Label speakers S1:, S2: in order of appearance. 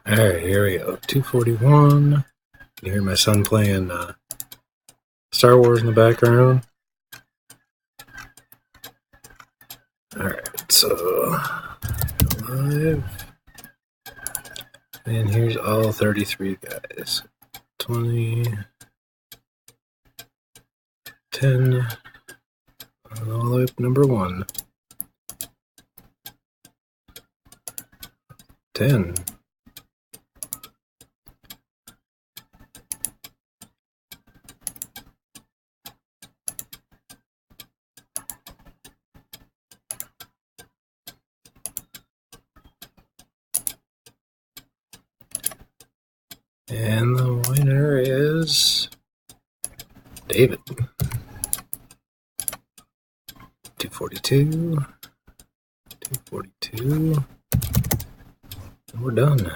S1: Alright, here we go. 241. Can you hear my son playing Star Wars in the background? Alright, so live. And here's all 33 guys. 20, 10, all the way up number 1. 10. And the winner is David. 242. 242. And we're done.